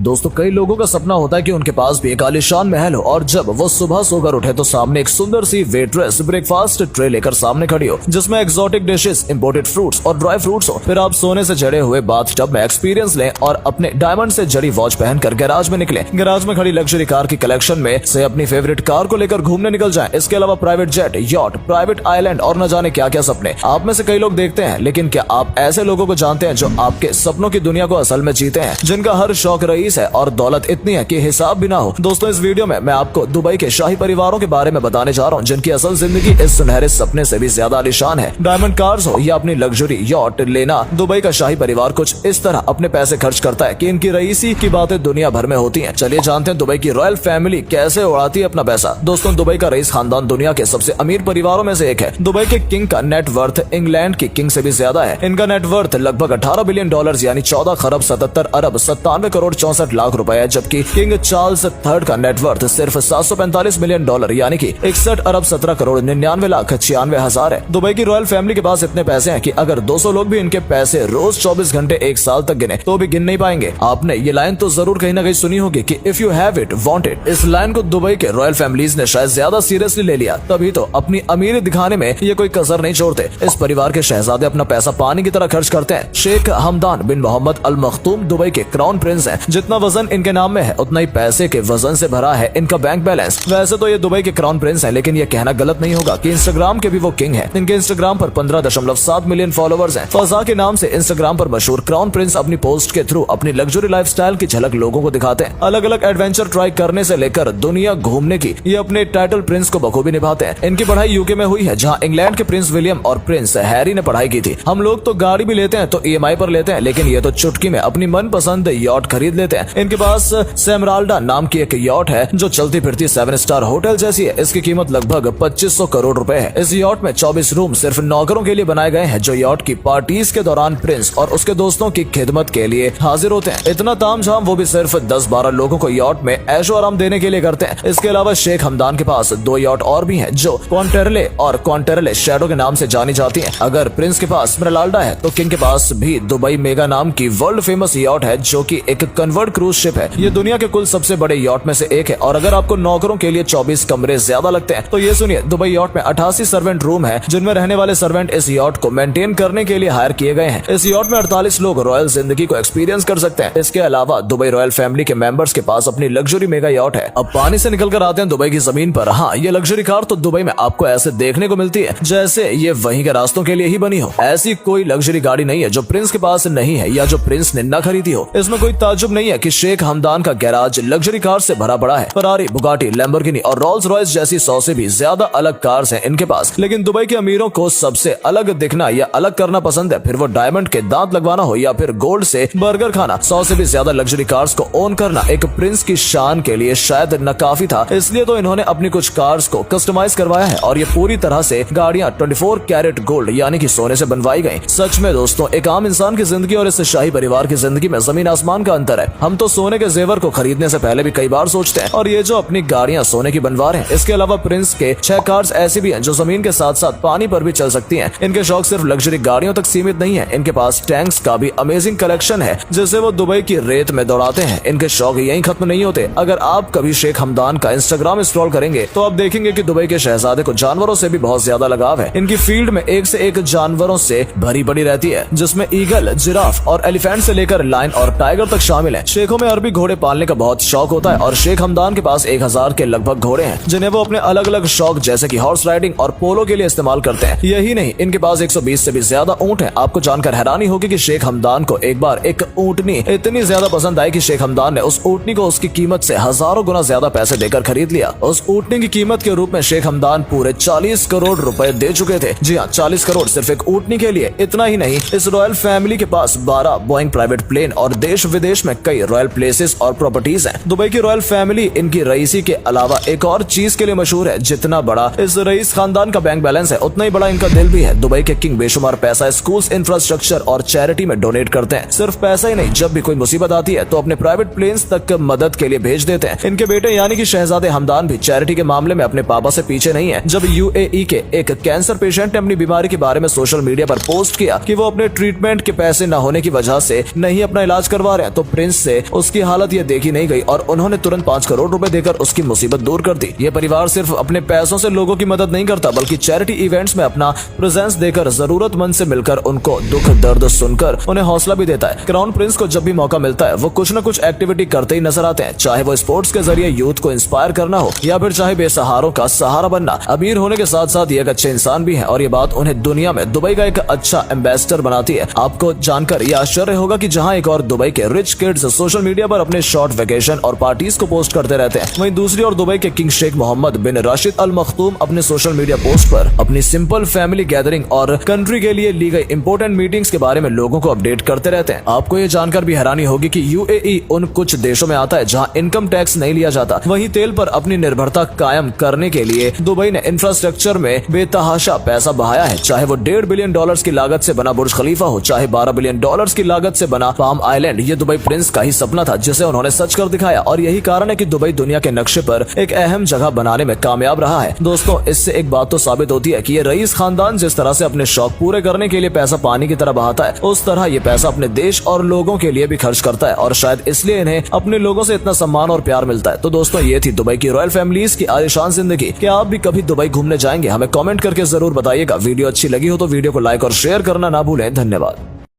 दोस्तों कई लोगों का सपना होता है कि उनके पास भी एक आलीशान महल हो और जब वो सुबह सोकर उठे तो सामने एक सुंदर सी वेट्रेस ब्रेकफास्ट ट्रे लेकर सामने खड़ी हो जिसमें एक्सोटिक डिशेस, इंपोर्टेड फ्रूट्स और ड्राई फ्रूट्स हो। फिर आप सोने से जड़े हुए बाथटब में एक्सपीरियंस लें और अपने डायमंड से जड़ी वॉच पहनकर गैराज में निकले। गैराज में खड़ी लग्जरी कार की कलेक्शन में से अपनी फेवरेट कार को लेकर घूमने निकल जाएं। इसके अलावा private jet, yacht, private island और न जाने क्या क्या सपने आप में से कई लोग देखते हैं। लेकिन क्या आप ऐसे लोगों को जानते हैं जो आपके सपनों की दुनिया को असल में जीते हैं, जिनका हर शौक रईस है और दौलत इतनी है कि हिसाब भी ना हो। दोस्तों इस वीडियो में मैं आपको दुबई के शाही परिवारों के बारे में बताने जा रहा हूँ जिनकी असल जिंदगी इस सुनहरे सपने से भी ज्यादा आलीशान है। डायमंड कार्स हो या अपनी लग्जरी यॉट लेना, दुबई का शाही परिवार कुछ इस तरह अपने पैसे खर्च करता है कि इनकी रईसी की बातें दुनिया भर में होती हैं। चलिए जानते हैं दुबई की रॉयल फैमिली कैसे उड़ाती है अपना पैसा। दोस्तों दुबई का रईस खानदान दुनिया के सबसे अमीर परिवारों में से एक है। दुबई के किंग का नेट वर्थ इंग्लैंड की किंग से भी ज्यादा है। इनका नेट वर्थ लगभग 18 बिलियन डॉलर यानी 14 खरब 77 अरब 97 करोड़ 64 लाख रुपए है, जबकि किंग चार्ल्स III का नेटवर्थ सिर्फ 745 मिलियन डॉलर यानी कि 61 अरब 17 करोड़ 99 लाख 96 हजार है। दुबई की रॉयल फैमिली के पास इतने पैसे हैं कि अगर 200 लोग भी इनके पैसे रोज 24 घंटे एक साल तक गिने तो भी गिन नहीं पाएंगे। आपने ये लाइन तो जरूर कहीं ना कहीं सुनी होगी कि if you have it want it. इस लाइन को दुबई के रॉयल फैमिलीज ने शायद ज्यादा सीरियसली ले लिया, तभी तो अपनी अमीरी दिखाने में ये कोई कसर नहीं छोड़ते। इस परिवार के शहजादे अपना पैसा पानी की तरह खर्च करते हैं। शेख हमदान बिन मोहम्मद अल मखतूम दुबई के क्राउन प्रिंस हैं। जितना वजन इनके नाम में है उतना ही पैसे के वजन से भरा है इनका बैंक बैलेंस। वैसे तो ये दुबई के क्राउन प्रिंस हैं, लेकिन ये कहना गलत नहीं होगा कि इंस्टाग्राम के भी वो किंग हैं। इनके इंस्टाग्राम पर 15.7 मिलियन फॉलोअर्स हैं। फजा के नाम से इंस्टाग्राम पर मशहूर क्राउन प्रिंस अपनी पोस्ट के थ्रू अपनी लग्जरी लाइफस्टाइल की झलक लोगों को दिखाते हैं। अलग अलग एडवेंचर ट्राई करने से लेकर दुनिया घूमने की ये अपने टाइटल प्रिंस को बखूबी निभाते हैं। इनकी पढ़ाई यूके में हुई है, जहाँ इंग्लैंड के प्रिंस विलियम और प्रिंस हैरी ने पढ़ाई की थी। हम लोग तो गाड़ी भी लेते हैं तो EMI पर लेते हैं, लेकिन ये तो चुटकी में अपनी मनपसंद यॉट खरीद लेते हैं। इनके पास सेमराल्डा नाम की एक यॉट है जो चलती फिरती 7 स्टार होटल जैसी है। इसकी कीमत लगभग 2500 करोड़ रुपए है। इस यॉट में 24 रूम सिर्फ नौकरों के लिए बनाए गए हैं जो यॉट की पार्टीज के दौरान प्रिंस और उसके दोस्तों की खिदमत के लिए हाजिर होते हैं। इतना तामझाम वो भी सिर्फ 10-12 लोगों को यॉट में ऐशो आराम देने के लिए करते हैं। इसके अलावा शेख हमदान के पास 2 यॉट और भी हैं जो क्वांटेरले और क्वांटेरले शैडो के नाम से जानी जाती हैं। अगर प्रिंस के पास स्मेराल्डा है तो किंग के पास भी दुबई मेगा नाम की वर्ल्ड फेमस यॉट है जो कि एक कन्वर्ट क्रूज शिप है। ये दुनिया के कुल सबसे बड़े यॉट में से एक है। और अगर आपको नौकरों के लिए 24 कमरे ज्यादा लगते हैं तो ये सुनिए, दुबई यॉट में 88 सर्वेंट रूम है जिनमें रहने वाले सर्वेंट इस यॉट को मेंटेन करने के लिए हायर किए गए हैं। इस यॉट में 48 लोग रॉयल जिंदगी को एक्सपीरियंस कर सकते हैं। इसके अलावा दुबई रॉयल फैमिली के मेंबर्स के पास अपनी लग्जरी मेगा यॉट है। अब पानी से निकल कर आते हैं दुबई की जमीन पर। हाँ, ये लग्जरी कार तो दुबई में आपको ऐसे देखने को मिलती है जैसे ये वहीं के रास्तों के लिए ही बनी हो। ऐसी कोई लग्जरी गाड़ी नहीं है जो प्रिंस के पास नहीं है या जो प्रिंस ने न खरीदी हो। इसमें कोई ताज्जुब नहीं है कि शेख हमदान का गैराज लग्जरी कार से भरा पड़ा है। फरारी, बुगाटी, लैम्बोर्गिनी और रोल्स रॉयस जैसी 100 से भी ज्यादा अलग कार्स हैं इनके पास। लेकिन दुबई के अमीरों को सबसे अलग दिखना या अलग करना पसंद है, फिर वो डायमंड के दांत लगवाना हो या फिर गोल्ड से बर्गर खाना। 100 से भी ज्यादा लग्जरी कार्स को ओन करना एक प्रिंस की शान के लिए शायद न काफी था, इसलिए तो इन्होंने अपनी कुछ कार्स को कस्टमाइज करवाया है और ये पूरी तरह से गाड़ियां 24 कैरेट गोल्ड यानी कि सोने से बनवाई गई। सच में दोस्तों, एक आम इंसान की जिंदगी और इस शाही परिवार की जिंदगी में जमीन आसमान का अंतर है। हम तो सोने के जेवर को खरीदने से पहले भी कई बार सोचते हैं, और ये जो अपनी गाड़ियां सोने की बनवा रहे हैं। इसके अलावा प्रिंस के 6 कार्स ऐसी भी हैं जो जमीन के साथ साथ पानी पर भी चल सकती हैं। इनके शौक सिर्फ लग्जरी गाड़ियों तक सीमित नहीं है, इनके पास टैंक्स का भी अमेजिंग कलेक्शन है जिसे वो दुबई की रेत में दौड़ाते हैं। इनके शौक यहीं खत्म नहीं होते। अगर आप कभी शेख हमदान का इंस्टाग्राम स्क्रॉल करेंगे तो आप देखेंगे कि दुबई के शहजादे को जानवरों से भी बहुत ज्यादा लगाव है। इनकी फील्ड में एक से एक जानवरों से भरी पड़ी रहती है, जिसमें ईगल, जिराफ और एलिफेंट से लेकर लायन और टाइगर तक शामिल है। शेखों में अरबी घोड़े पालने का बहुत शौक होता है और शेख हमदान के पास 1000 के लगभग घोड़े हैं जिन्हें वो अपने अलग अलग शौक जैसे कि हॉर्स राइडिंग और पोलो के लिए इस्तेमाल करते हैं। यही नहीं, इनके पास 120 से भी ज्यादा ऊंट है। आपको जानकर हैरानी होगी कि शेख हमदान को एक बार एक ऊंटनी इतनी ज्यादा पसंद आई कि शेख हमदान ने उस ऊंटनी को उसकी कीमत से हजारों गुना ज्यादा पैसे देकर खरीद लिया। उस ऊंटनी की कीमत के रूप में शेख हमदान पूरे 40 करोड़ रुपए दे चुके थे। जी हाँ, 40 करोड़ सिर्फ एक ऊंटनी के लिए। इतना ही नहीं, इस रॉयल फैमिली के पास 12 बोइंग प्राइवेट प्लेन और देश विदेश में कई रॉयल प्लेसेस और प्रॉपर्टीज हैं। दुबई की रॉयल फैमिली इनकी रईसी के अलावा एक और चीज के लिए मशहूर है। जितना बड़ा इस रईस खानदान का बैंक बैलेंस है, उतना ही बड़ा इनका दिल भी है। दुबई के किंग बेशुमार पैसा स्कूल्स, इंफ्रास्ट्रक्चर और चैरिटी में डोनेट करते हैं। सिर्फ पैसा ही नहीं, जब भी कोई मुसीबत आती है तो अपने प्राइवेट प्लेन्स तक मदद के लिए भेज देते हैं। इनके बेटे यानी कि शहजादे हमदान भी चैरिटी के मामले में अपने पापा से पीछे नहीं है। जब UAE के एक कैंसर पेशेंट ने अपनी बीमारी के बारे में सोशल मीडिया पर पोस्ट किया कि वो अपने ट्रीटमेंट के पैसे न होने की वजह से नहीं अपना इलाज करवा रहे हैं, तो प्रिंस से से उसकी हालत ये देखी नहीं गई और उन्होंने तुरंत 5 करोड़ रुपए देकर उसकी मुसीबत दूर कर दी। ये परिवार सिर्फ अपने पैसों से लोगों की मदद नहीं करता बल्कि चैरिटी इवेंट्स में अपना प्रेजेंस देकर जरूरतमंद से मिलकर उनको दुख दर्द सुनकर उन्हें हौसला भी देता है। क्राउन प्रिंस को जब भी मौका मिलता है वो कुछ न कुछ एक्टिविटी करते ही नजर आते हैं, चाहे वो स्पोर्ट्स के जरिए यूथ को इंस्पायर करना हो या फिर चाहे बेसहारों का सहारा बनना। अमीर होने के साथ साथ ये एक अच्छे इंसान भी है और ये बात उन्हें दुनिया में दुबई का एक अच्छा एम्बेसडर बनाती है। आपको जानकर ये आश्चर्य होगा कि जहां एक और दुबई के रिच किड्स सोशल मीडिया पर अपने शॉर्ट वेकेशन और पार्टीज को पोस्ट करते रहते हैं, वहीं दूसरी ओर दुबई के किंग शेख मोहम्मद बिन राशिद अल मखतूम अपने सोशल मीडिया पोस्ट पर अपनी सिंपल फैमिली गैदरिंग और कंट्री के लिए ली गई इंपोर्टेंट मीटिंग्स के बारे में लोगों को अपडेट करते रहते हैं। आपको ये जानकर भी हैरानी होगी कि यूएई उन कुछ देशों में आता है जहां इनकम टैक्स नहीं लिया जाता। वहीं तेल पर अपनी निर्भरता कायम करने के लिए दुबई ने इंफ्रास्ट्रक्चर में बेतहाशा पैसा बहाया है, चाहे वो $1.5 बिलियन की लागत से बना बुर्ज खलीफा हो, चाहे $12 बिलियन की लागत से बना पाम आइलैंड। ये दुबई प्रिंस का ही सपना था जिसे उन्होंने सच कर दिखाया और यही कारण है कि दुबई दुनिया के नक्शे पर एक अहम जगह बनाने में कामयाब रहा है। दोस्तों, इससे एक बात तो साबित होती है कि ये रईस खानदान जिस तरह से अपने शौक पूरे करने के लिए पैसा पानी की तरह बहाता है, उस तरह ये पैसा अपने देश और लोगों के लिए भी खर्च करता है और शायद इसलिए इन्हें अपने लोगों से इतना सम्मान और प्यार मिलता है। तो दोस्तों, ये थी दुबई की रॉयल फैमिलीज की आलीशान जिंदगी। क्या आप भी कभी दुबई घूमने जाएंगे? हमें कमेंट करके जरूर बताइएगा। वीडियो अच्छी लगी हो तो वीडियो को लाइक और शेयर करना ना भूलें। धन्यवाद।